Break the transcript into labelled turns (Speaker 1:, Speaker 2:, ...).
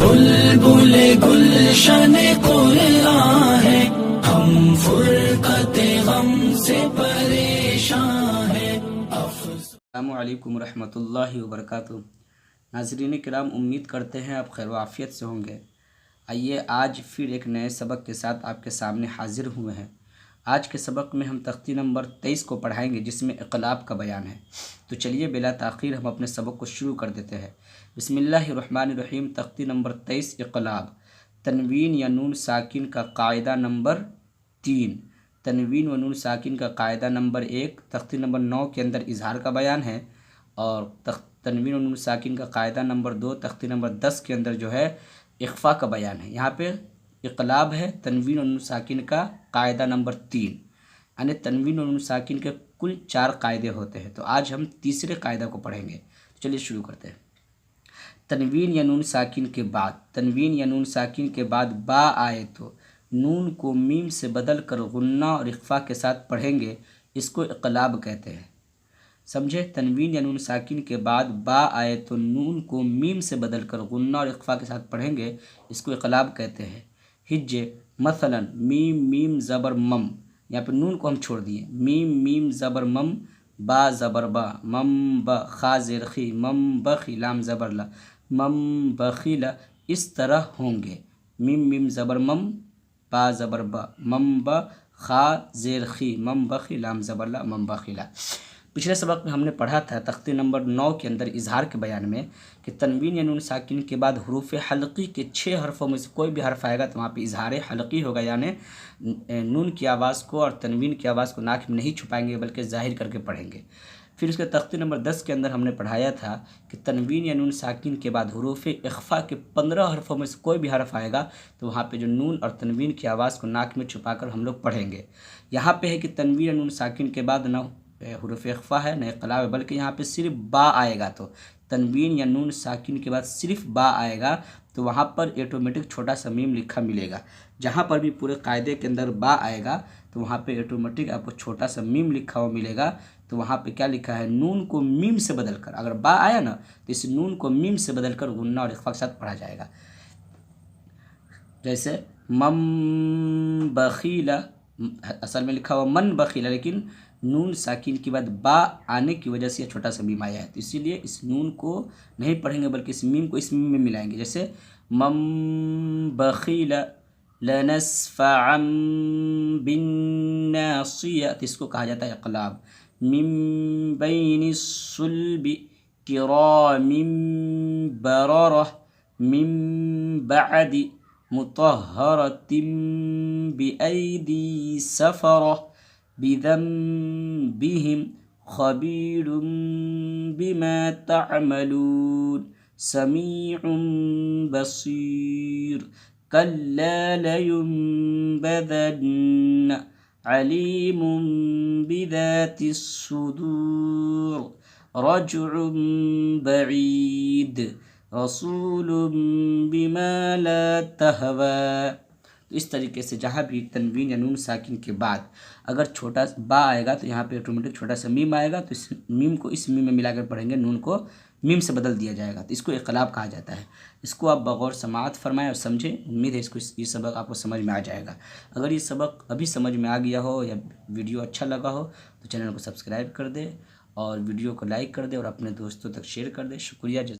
Speaker 1: बुलबुल गुलशन कुरान है, हम फुरकत गम से परेशान है।
Speaker 2: अस्सलामु अलैकुम रहमतुल्लाहि व बरकातुहू। नाज़रीन किराम, उम्मीद करते हैं आप खैर आफियत से होंगे। आइए आज फिर एक नए सबक के साथ आपके सामने हाजिर हुए हैं। आज के सबक में हम तख्ती नंबर 23 को पढ़ाएंगे, जिसमें इक़लाब का बयान है। तो चलिए बिला ताख़ीर हम अपने सबक को शुरू कर देते हैं। बिस्मिल्लाहिर्रहमानिर्रहीम। तख्ती नंबर 23 इक़लाब। तनवीन या नून साकिन का कायदा नंबर 3। तनवीन व नून साकिन का कायदा नंबर 1 तख्ती नंबर 9 के अंदर इजहार का बयान है, और तनवीन व नून साकिन का कायदा नंबर 2 तख्ती नंबर 10 के अंदर जो है इख्फा का बयान है। यहाँ पे इक़लाब है तनवीन व नून साकिन का कायदा नंबर 3, यानी तनवीन व नून साकिन के कुल 4 कायदे होते हैं। तो आज हम तीसरे कायदा को पढ़ेंगे। चलिए शुरू करते हैं। तनवीन या नून साकिन के बाद, तनवीन या नून साकिन के बाद बा आए तो नून को मीम से बदल कर गुन्ना और इख्फा के साथ पढ़ेंगे, इसको इक़लाब कहते हैं। समझे? तनवीन या नून साकिन के बाद बा आए तो नून को मीम से बदल कर गुन्ना और इख्फा के साथ पढ़ेंगे, इसको इक़लाब कहते हैं। हिज्जे मसलन मीम मीम ज़बर मम, यहाँ पे नून को हम छोड़ दिए। मीम मीम ज़बर मम, बा ज़बर बा, मम ब, खा ज़ेर खी, मम बखी, लाम ज़बर ला, मम बखीला। इस तरह होंगे। मीम मीम ज़बर मम, बा ज़बर बा, मम ब, खा ज़ेर खी, मम बखी, लाम ज़बर ला, मम बखीला। पिछले सबक में हमने पढ़ा था तख्ती नंबर 9 के अंदर इजहार के बयान में कि तनवीन या नून साकिन के बाद हरूफ हल्की के 6 हरफों में से कोई भी हर्फ आएगा तो वहाँ पे इजहार हल्की होगा, यानी नून की आवाज़ को और तनवीन की आवाज़ को नाक में नहीं छुपाएंगे बल्कि ज़ाहिर करके पढ़ेंगे। फिर उसके तख्ती नंबर 10 के अंदर हमने पढ़ाया था कि तनवीन या नून साकिन के बाद हरूफ इख्फा के 15 हरफों में से कोई भी हर्फ आएगा तो वहाँ पे जो नून और तनवीन की आवाज़ को नाक में छुपाकर हम लोग पढ़ेंगे। यहाँ पे है कि तनवीन या नून साकिन के बाद न हरूफ इख्फा है न इक़लाब है, बल्कि यहाँ पे सिर्फ बा आएगा। तो तनवीन या नून साकिन के बाद सिर्फ बा आएगा तो वहाँ पर ऑटोमेटिक छोटा सा मीम लिखा मिलेगा। जहाँ पर भी पूरे कायदे के अंदर बा आएगा तो वहाँ पे ऑटोमेटिक आपको छोटा सा मीम लिखा हुआ मिलेगा। तो वहाँ पे क्या लिखा है? नून को मीम से बदल कर, अगर बा आया ना तो इस नून को मीम से बदल कर गुन्ना और इख्फा के साथ पढ़ा जाएगा। जैसे मम बखीला, असल में लिखा हुआ मन बखीला, लेकिन नून साकिन के बाद बा आने की वजह से छोटा सा मीम आया है, तो इसीलिए इस नून को नहीं पढ़ेंगे बल्कि इस मीम को इस मीम में मिलाएंगे। जैसे मम बखीला लनस्फ़अन बिन्नासिया, तो इसको कहा जाता है इक़लाब। मिन बैनिस्सुल्बि किरामिन बररह मिन बअदि मुतहहरतिन बिअयदी सफरह बिज़ंबिहिम खबीरुम बिमा तअमलून समीउन बसीर कल्ला लयुनबज़न्न अलीमुन बिज़ातिस सुदूर रजुउन बईद रसूलुन बिमा ला तहवा। तो इस तरीके से जहाँ भी तनवीन या नून साकिन के बाद अगर छोटा बा आएगा तो यहाँ पे ऑटोमेटिक छोटा सा मीम आएगा, तो इस मीम को इस मीम में मिलाकर पढ़ेंगे, नून को मीम से बदल दिया जाएगा। तो इसको इक़लाब कहा जाता है। इसको आप बगौर समाअत फरमाएं और समझें। उम्मीद है इसको ये सबक आपको समझ में आ जाएगा। अगर ये सबक अभी समझ में आ गया हो या वीडियो अच्छा लगा हो तो चैनल को सब्सक्राइब कर दे और वीडियो को लाइक कर दे और अपने दोस्तों तक शेयर कर दे। शुक्रिया।